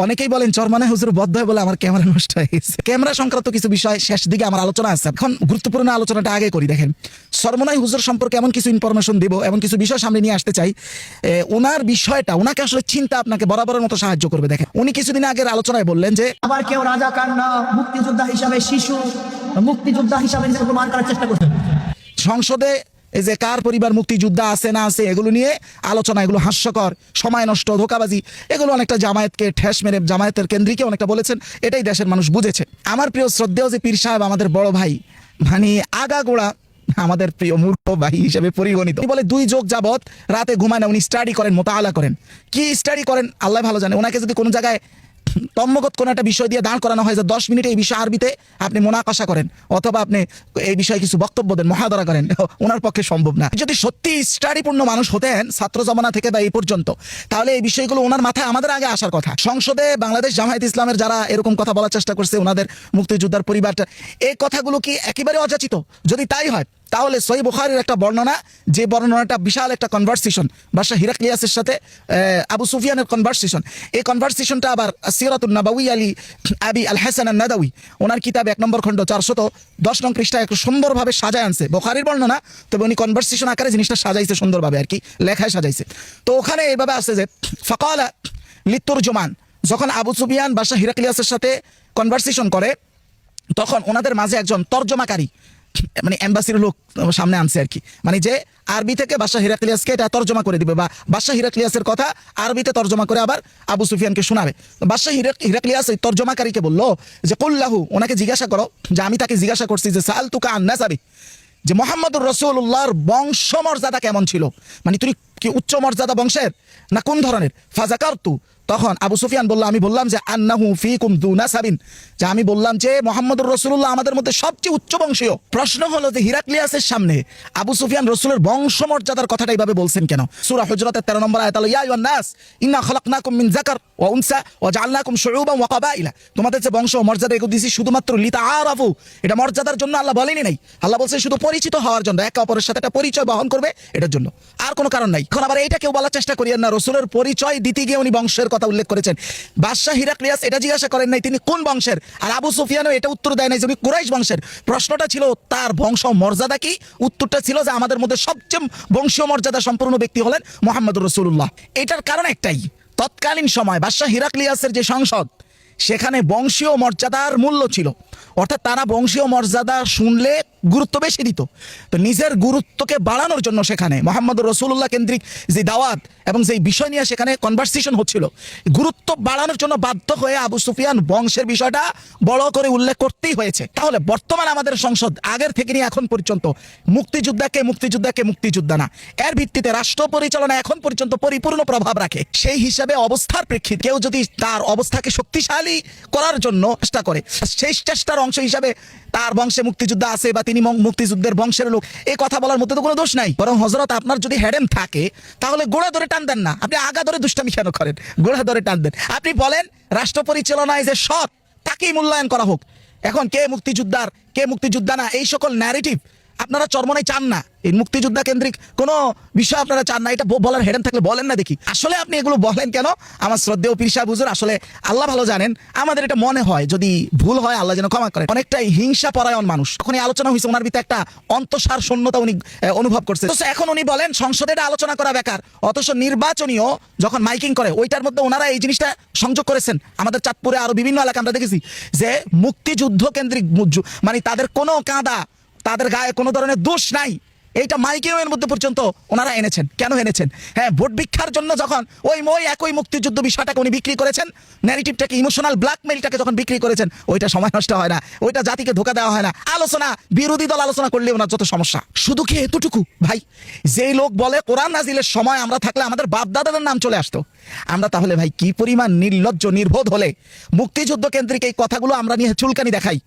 অনেকেই বলেন চরমানে হুজুর বদ্ধ হয় বলে আমার ক্যামেরা নষ্ট হয়ে গেছে। ক্যামেরা সংক্রান্ত কিছু বিষয় শেষ দিকে আমার আলোচনা আছে। এখন গুরুত্বপূর্ণ আলোচনাটা আগে করি। দেখেন, চরমনাই হুজুর সম্পর্কে এমন কিছু ইনফরমেশন দিব, এমন কিছু বিষয় সামনে নিয়ে আসতে চাই। ওনার বিষয়টা, ওনাকে আসলে চিন্তা আপনাকে বরাবরের মতো সাহায্য করবে। দেখেন, উনি কিছুদিন আগের আলোচনায় বললেন যে আবার কেউ রাজাকার না, মুক্তিযোদ্ধা হিসাবে শিশু মুক্তিযোদ্ধা হিসাবে নিজেকে প্রমাণ করার চেষ্টা করছেন। সংসদে এই যে কার পরিবার মুক্তিযোদ্ধা আছে না আছে এগুলো নিয়ে আলোচনা, এগুলো হাস্যকর, সময় নষ্ট, ধোকাবাজি, এগুলো অনেকটা জামায়াতকে ঠেস মেরে জামায়াতের কেন্দ্রিকে অনেকটা বলেছেন। এটাই দেশের মানুষ বুঝেছে। আমার প্রিয় শ্রদ্ধেয় যে পীর সাহেব, আমাদের বড় ভাই, মানে আগাগোড়া আমাদের প্রিয় মূর্খ ভাই হিসেবে পরিগণিত। বলে 2 যোগ যাবত রাতে ঘুমায় না, উনি স্টাডি করেন, মোতাআলা করেন। কি স্টাডি করেন আল্লাহ ভালো জানে। ওনাকে যদি কোনো জায়গায় তম্মগত কোনো একটা বিষয় দিয়ে দাঁড় করানো হয় যে 10 মিনিটে এই বিষয় আরবিতে আপনি মোনাকাশা করেন অথবা আপনি এই বিষয়ে কিছু বক্তব্য দেন, মহাদরা করেন, ওনার পক্ষে সম্ভব না। যদি সত্যি স্টাডিপূর্ণ মানুষ হতেন ছাত্র জমানা থেকে বা এই পর্যন্ত, তাহলে এই বিষয়গুলো ওনার মাথায় আমাদের আগে আসার কথা। সংসদে বাংলাদেশ জামায়াত ইসলামের যারা এরকম কথা বলার চেষ্টা করছে, ওনাদের মুক্তিযোদ্ধার পরিবারটা, এই কথাগুলো কি একেবারে অযাচিত? যদি তাই হয় তাহলে সহিহ বুখারীর একটা বর্ণনা, যে বর্ণনাটা বিশাল একটা কনভারসেশন, বাদশা হিরাক্লিয়াসের সাথে আবু সুফিয়ানের কনভারসেশন, এই কনভারসেশনটা আবার সিরাতুন নাবাউই আলী আবি আল হাসান আন-নাদাউই ওনার কিতাব 1 নম্বর খণ্ড 410 নং পৃষ্ঠায় একটু সুন্দরভাবে সাজায় আনছে। বুখারীর বর্ণনা, তবে উনি কনভারসেশন আকারে জিনিসটা সাজাইছে সুন্দরভাবে, আর কি লেখায় সাজাইছে। তো ওখানে এইভাবে আসছে যে ফাকালা লিতুরজুমান, যখন আবু সুফিয়ান বাদশা হিরাক্লিয়াসের সাথে কনভারসেশন করে, তখন ওনাদের মাঝে একজন তর্জমাকারী, মানে এম্বাসির লোক সামনে আনছে আর কি, মানে যে আরবি থেকে বাদশা হিরাক্লিয়াসকে এটা তর্জমা করে দিবে বা বাদশা হিরাক্লিয়াসের কথা আরবিতে তর্জমা করে আবার আবু সুফিয়ানকে শোনাবে। বাদশা হিরাক্লিয়াস এই তর্জমাকারীকে বললো যে কুল্লাহু, ওনাকে জিজ্ঞাসা করো, যে আমি তাকে জিজ্ঞাসা করছি যে সাআলতুকা আন নাসাবি, যে মুহাম্মদুর রাসূলুল্লাহর বংশমর্যাদা কেমন ছিল, মানে তুমি কি উচ্চ মর্যাদা বংশের না কোন ধরনের? ফাযাকারতু, তখন আবু সুফিয়ান বলল, আমি বললাম যে আন্নাহু ফীকুম যু নাসাবিন, যে আমি বললাম যে মুহাম্মদুর রাসূলুল্লাহ আমাদের মধ্যে সবচেয়ে উচ্চ বংশীয়। প্রশ্ন হলো যে হিরাক্লিয়াসের সামনে আবু সুফিয়ান রাসূলের বংশমর্যাদার কথাটা এইভাবে বলছেন কেন? সূরা হুজরাতের 13 নম্বর আয়াত, ইয়া আইয়ুহান নাস ইন্না খালাকনাকুম মিন যাকার ওয়া উনসা ওয়া জাআলনাকুম শুউবান ওয়া কাবাইলা, তোমাদের যে বংশ মর্যাদা এগুলো দিয়েছি শুধুমাত্র লিতাআরাফু, এটা মর্যাদার জন্য আল্লাহ বলেনি নাই। আল্লাহ বলছে শুধু পরিচিত হওয়ার জন্য, একে অপরের সাথে একটা পরিচয় বহন করবে, এটার জন্য, আর কোনো কারণ নাই। এখন আবার এটা কেউ বলার চেষ্টা করিয়েন না, রাসূলের পরিচয় দিতে গিয়ে উনি বংশের কথা উল্লেখ করেছেন। বাদশা হিরাক্লিয়াস এটা জিজ্ঞাসা করেন নাই তিনি কোন বংশের, আর আবু সুফিয়ানও এটা উত্তর দেয় নাই যে উনি কুরাইশ বংশের। প্রশ্নটা ছিল তার বংশ মর্যাদা কি, উত্তরটা ছিল যে আমাদের মধ্যে সবচেয়ে বংশীয় মর্যাদা সম্পূর্ণ ব্যক্তি হলেন মুহাম্মদুর রাসূলুল্লাহ। এটার কারণ একটাই, তৎকালীন সময় বাদশা হিরাক্লিয়াসের যে সংসদ, সেখানে বংশীয় মর্যাদার মূল্য ছিল, অর্থাৎ তারা বংশীয় মর্যাদা শুনলে গুরুত্ব বেশি দিত। তো নিজের গুরুত্বকে বাড়ানোর জন্য সেখানে মুহাম্মদুর রাসূলুল্লাহ কেন্দ্রিক যে দাওয়াত এবং যে বিষয় নিয়ে সেখানে কনভারসেশন হচ্ছিল, গুরুত্ব বাড়ানোর জন্য বাধ্য হয়ে আবু সুফিয়ান বংশের বিষয়টা বড় করে উল্লেখ করতেই হয়েছে। তাহলে বর্তমান আমাদের সংসদ আগের থেকে নিয়ে এখন পর্যন্ত মুক্তিযোদ্ধাকে মুক্তিযোদ্ধা না, এর ভিত্তিতে রাষ্ট্র পরিচালনা এখন পর্যন্ত পরিপূর্ণ প্রভাব রাখে। সেই হিসাবে অবস্থার প্রেক্ষিতে কেউ যদি তার অবস্থাকে শক্তিশালী করার জন্য চেষ্টা করে, সেই চেষ্টার অংশ হিসাবে তার বংশে মুক্তিযোদ্ধা আছে বা তিনি মুক্তিযুদ্ধের বংশের লোক, এই কথা বলার মধ্যে তো কোনো দোষ নাই। বরং হযরত আপনার যদি হেডেম থাকে তাহলে গোড়া ধরে টান দেন না, আপনি আগা ধরে দুষ্টামি কেন করেন? গোড়া ধরে টান দেন। আপনি বলেন রাষ্ট্র পরিচালনায় যে সৎ, তাকেই মূল্যায়ন করা হোক। এখন কে মুক্তিযোদ্ধার কে মুক্তিযোদ্ধা না, এই সকল ন্যারেটিভ আপনারা চরমনাই চান না, এই মুক্তিযোদ্ধা কেন্দ্রিক কোনো বিষয় আপনারা চান না, এটা বলার হেডেন থাকলে বলেন না দেখি। আসলে আপনি এগুলো বলেন কেন? আমার শ্রদ্ধেয় পীর সাহেব হুজুর, আসলে আল্লাহ ভালো জানেন, আমাদের এটা মনে হয়, যদি ভুল হয় আল্লাহ যেন ক্ষমা করেন। অনেকটাই হিংসা পরায়ণ মানুষ। তখন এই আলোচনা হয়েছে, ওনার ভিতরে একটা অন্তঃসার শূন্যতা উনি অনুভব করছে। তো এখন উনি বলেন সংসদে এটা আলোচনা করা বেকার, অথচ নির্বাচনীয় যখন মাইকিং করে ওইটার মধ্যে ওনারা এই জিনিসটা সংযোগ করেছেন। আমাদের চাঁদপুরে আরো বিভিন্ন এলাকা আমরা দেখেছি যে মুক্তিযুদ্ধ কেন্দ্রিক, মানে তাদের কোনো কাঁদা, তাদের গায়ে কোনো ধরনের দোষ নাই, এইটা মাইকেও এর মধ্যে পর্যন্ত ওনারা এনেছেন। কেন এনেছেন? হ্যাঁ, ভোট ভিক্ষার জন্য যখন ওই একই মুক্তিযুদ্ধ বিষয়টাকে উনি বিক্রি করেছেন, ন্যারেটিভটাকে, ইমোশনাল ব্ল্যাকমেইলটাকে যখন বিক্রি করেছেন, ওইটা সময় নষ্ট হয় না, ওইটা জাতিকে ধোকা দেওয়া হয় না। আলোচনা, বিরোধী দল আলোচনা করলে ওনার যত সমস্যা। শুধু কি এতটুকু ভাই, যেই লোক বলে কোরআন নাজিলের সময় আমরা থাকলে আমাদের বাপ দাদাদের নাম চলে আসতো, আমরা তাহলে ভাই কি পরিমাণ নির্লজ্জ নির্বোধ হলে মুক্তিযুদ্ধ কেন্দ্রিক এই কথাগুলো আমরা নিয়ে চুলকানি দেখাই।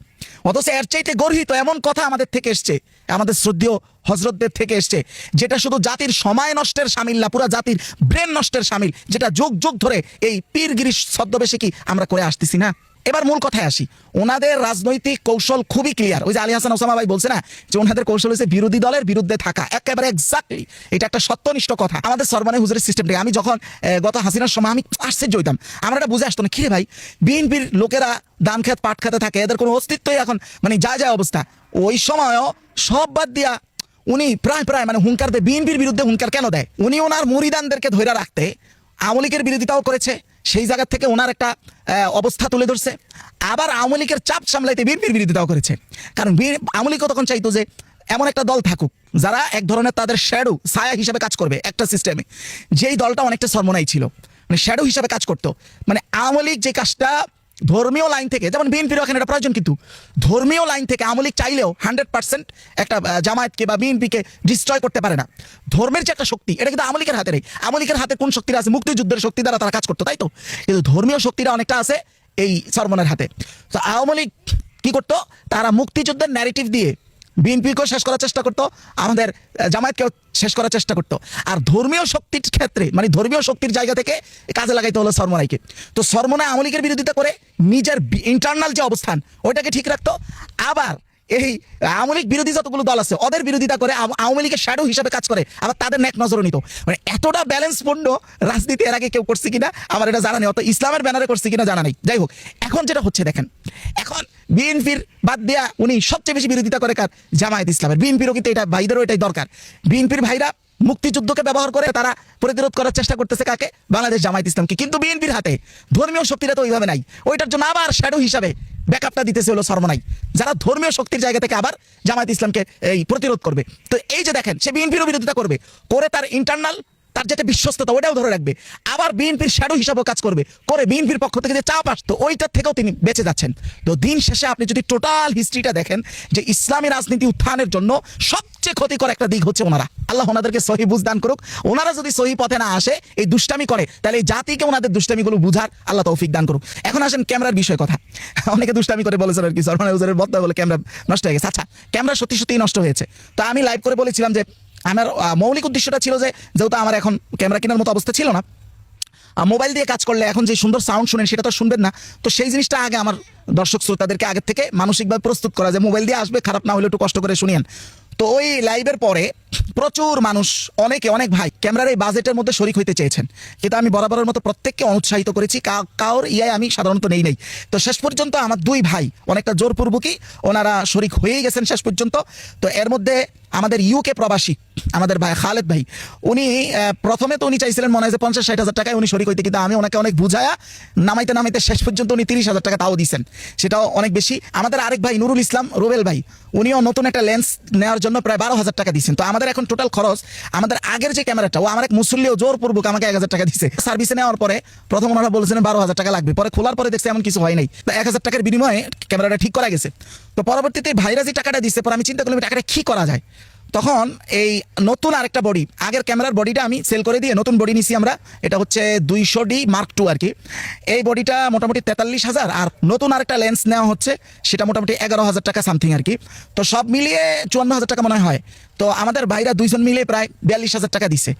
অথচ এর চাইতে গর্হিত এমন কথা আমাদের থেকে এসছে, আমাদের শ্রদ্ধেয় হযরতদের থেকে এসছে, যেটা শুধু জাতির সময় নষ্টের শামিল না, পুরা জাতির ব্রেন নষ্টের শামিল, যেটা যুগ যুগ ধরে এই পীরগিরি ছদ্মবেশে কি আমরা করে আসতেছি না। এবার মূল কথায় আসি, ওনাদের রাজনৈতিক কৌশল খুবই ক্লিয়ার। ওই যে আলী হাসান ওসামা ভাই বলছে না যে ওনাদের কৌশল হচ্ছে বিরোধী দলের বিরুদ্ধে থাকা, একেবারে এক্স্যাক্টলি এটা একটা সত্যনিষ্ঠ কথা। আমাদের সরমানে হুজুরের সিস্টেমটাকে আমি যখন গত হাসিনার সময় আমি আশ্চর্য হইতাম, আমরা এটা বুঝে আসতো না, কিরে ভাই বিএনপির লোকেরা ধান খেত পাট খেতে থাকে, এদের কোনো অস্তিত্বই এখন মানে যায় অবস্থা। ওই সময়ও সব বাদ দিয়া উনি প্রায় মানে হুঙ্কার দেয়, বিএনপির বিরুদ্ধে হুঙ্কার কেন দেয়? উনি ওনার মুরিদানদেরকে ধরে রাখতে আওয়ামী লীগের বিরোধিতাও করেছে, সেই জায়গা থেকে ওনার একটা অবস্থা তুলে ধরছে, আবার আওয়ামী লীগের চাপ সামলাইতে বিএনপির বিরোধিতাও করেছে। কারণ আওয়ামী লীগও তখন চাইতো যে এমন একটা দল থাকুক যারা এক ধরনের তাদের শ্যাডো ছায়া হিসাবে কাজ করবে একটা সিস্টেমে, যেই দলটা অনেকটা সরমনাই ছিল, মানে শ্যাডো হিসাবে কাজ করতো। মানে আওয়ামী লীগ যে কাজটা ধর্মীয় লাইন থেকে, যেমন বিএনপির ওখানে এটা প্রয়োজন, কিন্তু ধর্মীয় লাইন থেকে আওয়ামী লীগ চাইলেও 100% একটা জামায়াতকে বা বিএনপিকে ডিস্ট্রয় করতে পারে না। ধর্মের যে একটা শক্তি, এটা কিন্তু আওয়ামী লীগের হাতে নেই। আওয়ামী লীগের হাতে কোন শক্তিটা আছে? মুক্তিযুদ্ধের শক্তি দ্বারা তারা কাজ করতো, তাই তো? কিন্তু ধর্মীয় শক্তিটা অনেকটা আছে এই সরমনের হাতে। তো আওয়ামী লীগ কি করতো? তারা মুক্তিযুদ্ধের ন্যারেটিভ দিয়ে বিএনপিকেও শেষ করার চেষ্টা করতো, আমাদের জামায়াতকেও শেষ করার চেষ্টা করতো। আর ধর্মীয় শক্তির ক্ষেত্রে, মানে ধর্মীয় শক্তির জায়গা থেকে কাজে লাগাইতে হলো সরমনাইকে। তো সরমনাই আওয়ামী লীগের বিরোধিতা করে নিজের ইন্টারনাল যে অবস্থান ওইটাকে ঠিক রাখতো, আবার এই আওয়ামী লীগ বিরোধী যতগুলো দল আছে ওদের বিরোধিতা করে আওয়ামী লীগের শ্যাডো হিসাবে কাজ করে, আবার তাদের নেক নজরও নিত। মানে এতটা ব্যালেন্সপূর্ণ রাজনীতি এর আগে কেউ করছে কিনা আমার এটা জানা নেই, অত ইসলামের ব্যানারে করছে কিনা জানা নেই। যাই হোক, এখন যেটা হচ্ছে দেখেন, এখন বিএনপির বাদ দেয়া উনি সবচেয়ে বেশি বিরোধিতা করে কার? জামায়াত ইসলামের। বিএনপিরও কিন্তু এটা ভাইদেরও এটাই দরকার। বিএনপির ভাইরা মুক্তিযুদ্ধকে ব্যবহার করে তারা প্রতিরোধ করার চেষ্টা করতেছে কাকে? বাংলাদেশ জামায়াত ইসলামকে। কিন্তু বিএনপির হাতে ধর্মীয় শক্তিটা তো ওইভাবে নাই, ওইটার জন্য আবার শ্যাডো হিসাবে ব্যাকআপটা দিতেছে হলো সরমনাই, যারা ধর্মীয় শক্তির জায়গা থেকে আবার জামায়াত ইসলামকে এই প্রতিরোধ করবে। তো এই যে দেখেন, সে বিএনপিরও বিরোধিতা করবে, করে তার ইন্টারনাল তার যেটা বিশ্বস্ততা ওটাও ধরে রাখবে, আবার বিএনপির শ্যাডো হিসাবেও কাজ করবে, করে বিএনপির পক্ষ থেকে যে চাপ আসতো ওইটার থেকেও তিনি বেঁচে যাচ্ছেন। তো দিন শেষে আপনি যদি টোটাল হিস্ট্রিটা দেখেন, যে ইসলামী রাজনীতি উত্থানের জন্য সবচেয়ে ক্ষতিকর একটা দিক হচ্ছে ওনারা। আল্লাহ ওনাদেরকে সহি বুঝ দান করুক। ওনারা যদি সহি পথে না আসে, এই দুষ্টামি করে, তাহলে এই জাতিকে ওনাদের দুষ্টামিগুলো বুঝার আল্লাহ তৌফিক দান করুক। এখন আসেন ক্যামেরার বিষয় কথা। অনেকে দুষ্টামি করে বলেছেন আর কি, সরমান হুজুরের বক্তব্য বলে ক্যামেরা নষ্ট হয়ে গেছে। আচ্ছা, ক্যামেরা সত্যিই নষ্ট হয়েছে। তো আমি লাইভ করে বলেছিলাম যে আমার মৌলিক উদ্দেশ্যটা ছিল যে, যেহেতু আমার এখন ক্যামেরা কেনার মতো অবস্থা ছিল না, মোবাইল দিয়ে কাজ করলে এখন যে সুন্দর সাউন্ড শুনেন সেটা তো শুনবেন না। তো সেই জিনিসটা আগে আমার দর্শক শ্রোতাদেরকে আগের থেকে মানসিকভাবে প্রস্তুত করা, যে মোবাইল দিয়ে আসবে, খারাপ না হলে একটু কষ্ট করে শুনিয়েন। তো ওই লাইভের পরে প্রচুর মানুষ, অনেক ভাই ক্যামেরার এই বাজেটের মধ্যে শরিক হইতে চেয়েছেন, কিন্তু আমি বরাবরের মতো প্রত্যেককে অনুৎসাহিত করেছি, কাউর ইয়ায় আমি সাধারণত নেই। তো শেষ পর্যন্ত আমার দুই ভাই অনেকটা জোরপূর্বকই ওনারা শরিক হয়েই গেছেন শেষ পর্যন্ত। তো এর মধ্যে আমাদের ইউকে প্রবাসী আমাদের ভাই খালেদ ভাই, উনি প্রথমে তো উনি চাইছিলেন মনে হয় যে 50-60 হাজার টাকায় উনি শরিক হইতে, কিন্তু আমি ওনাকে অনেক বুঝায়া নামাইতে শেষ পর্যন্ত উনি 30 হাজার টাকা তাও দিচ্ছেন, সেটাও অনেক বেশি। আমাদের আরেক ভাই নুরুল ইসলাম রুবেল ভাই, উনিও নতুন একটা লেন্স নেওয়ার জন্য প্রায় 12,000 টাকা দিচ্ছেন। তো আমাদের এখন টোটাল খরচ, আমাদের আগের যে ক্যামেরাটা, ও আমার এক মুসল্লিও জোরপূর্বক আমাকে 1,000 টাকা দিচ্ছে। সার্ভিসে নেওয়ার পরে প্রথম ওনারা বলেছিলেন 12,000 টাকা লাগবে, পরে খোলার পরে দেখছি এমন কিছু হয় নাই, 1,000 টাকার বিনিময়ে ক্যামেরাটা ঠিক করা গেছে। তো পরবর্তীতে ভাইরা যে টাকাটা দিচ্ছে, পরে আমি চিন্তা করলাম টাকাটা কি করা যায়। তখন এই নতুন আরেকটা বডি, আগের ক্যামেরার বডিটা আমি সেল করে দিয়ে নতুন বডি নিছি আমরা, এটা হচ্ছে 200D Mark II আর কি। এই বডিটা মোটামুটি 43,000, আর নতুন আরেকটা লেন্স নেওয়া হচ্ছে, সেটা মোটামুটি 11,000 টাকা সামথিং আর কি। তো সব মিলিয়ে 54,000 টাকা মনে হয়। তো আমাদের ভাইরা দুইজন মিলিয়ে প্রায় 42,000 টাকা দিছে।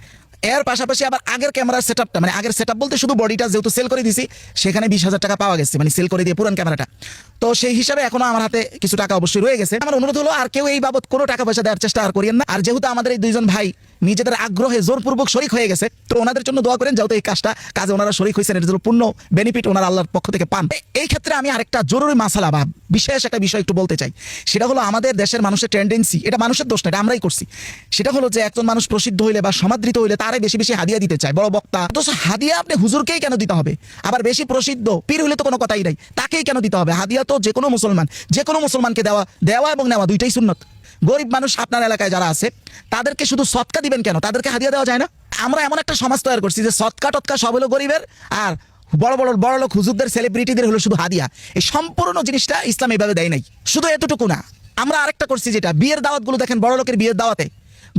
এর পাশাপাশি আবার আগের ক্যামেরার সেটআপটা, মানে আগের সেটআপ বলতে শুধু বডিটা যেহেতু সেল করে দিছি, সেখানে 20,000 টাকা পাওয়া গেছে, মানে সেল করে দিয়ে পুরান ক্যামেরাটা। তো সেই হিসাবে এখনো আমার হাতে কিছু টাকা অবশ্যই রয়ে গেছে। আমার অনুরোধ হলো, আর কেউ এই বাবদ কোনো টাকা পয়সা দেওয়ার চেষ্টা আর করিয়েন না। আর যেহেতু আমাদের এই দুইজন ভাই নিজেদের আগ্রহে জোরপূর্বক শরিক হয়ে গেছে, তো ওনাদের জন্য দোয়া করেন, যেহেতু এই কাজে ওনারা শরিক হয়েছেন, এর জন্য পূর্ণ বেনিফিট ওনারা আল্লাহর পক্ষ থেকে পান। এই ক্ষেত্রে আমি আরেকটা জরুরি মাসালা বা বিশেষ একটা বিষয় একটু বলতে চাই। সেটা হলো আমাদের দেশের মানুষের টেন্ডেন্সি, এটা মানুষের দোষ না, এটা আমরাই করছি। সেটা হলো যে একজন মানুষ প্রসিদ্ধ হইলে বা সমাদৃত হইলে তারাই বেশি বেশি হাদিয়া দিতে চায়, বড় বক্তা। তো হাদিয়া আপনি হুজুরকেই কেন দিতে হবে? আবার বেশি প্রসিদ্ধ পীর হইলে তো কোনো কথাই নাই, তাকেই কেন দিতে হবে? হাদিয়া তো যে কোনো মুসলমানকে দেওয়া এবং নেওয়া দুইটাই সুন্নত। গরিব মানুষ আপনার এলাকায় যারা আছে, তাদেরকে শুধু সৎকা দিবেন কেন? তাদেরকে হাদিয়া দেওয়া যায় না? আমরা এমন একটা সমাজ তৈরি করছি যে সৎকা টৎকা সব হলো গরিবের, আর বড় লোক হুজুরদের, সেলিব্রিটিদের হলো শুধু হাদিয়া। এই সম্পূর্ণ জিনিসটা ইসলাম এইভাবে দেয় নাই। শুধু এতটুকু না, আমরা আরেকটা করছি, যেটা বিয়ের দাওয়াতগুলো দেখেন, বড় লোকের বিয়ের দাওয়াতে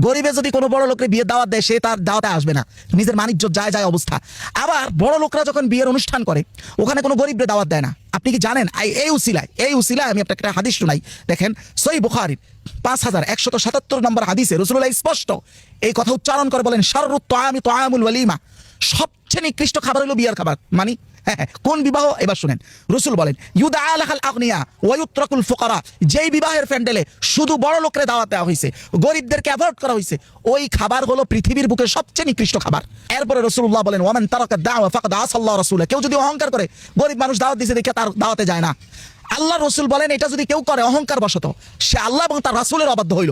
গরিবে যদি কোনো বড় লোকের বিয়ের দাওয়াত দেয়, সে তার দাওয়াতে আসবে না, নিজের মানিজ্য যায় অবস্থা। আবার বড় লোকরা যখন বিয়ের অনুষ্ঠান করে, ওখানে কোনো গরিবরে দাওয়াত দেয় না। আপনি কি জানেন? এই উসিলায় আমি আপনাকে একটা হাদিস শোনাই, দেখেন সহিহ বুখারীর 5177 নম্বর হাদিসে রাসূলুল্লাহ স্পষ্ট এই কথা উচ্চারণ করে বলেন, শাররুত তাআমি তাআমুল ওয়ালিমা, সবচেয়ে নিকৃষ্ট খাবার হলো বিয়ের খাবার। মানে হ্যাঁ, কোন বিবাহ এবার শুনেন। রসুল বলেন ইউদা আলাহাল আগনিয়া ওয়ায়ুত্রাকুল ফুকারা, যেই বিবাহের প্যান্ডেলে শুধু বড় লোকরে দাওয়াত দেওয়া হয়েছে, গরিবদেরকে অ্যাভয়েড করা হয়েছে, ওই খাবার হলো পৃথিবীর বুকে সবচেয়ে নিকৃষ্ট খাবার। এরপরে রাসূলুল্লাহ বলেন ওয়ামান তারাকা দাওয়া ফাকাদ আসাল্লাহ রাসূলা, কেউ যদি অহংকার করে, গরিব মানুষ দাওয়াত দিয়েছে দেখে তার দাওয়াতে যায় না, আল্লাহ রসুল বলেন এটা যদি কেউ করে অহংকার বশত, সে আল্লাহ এবং তার রাসূলের অবাধ্য হইল।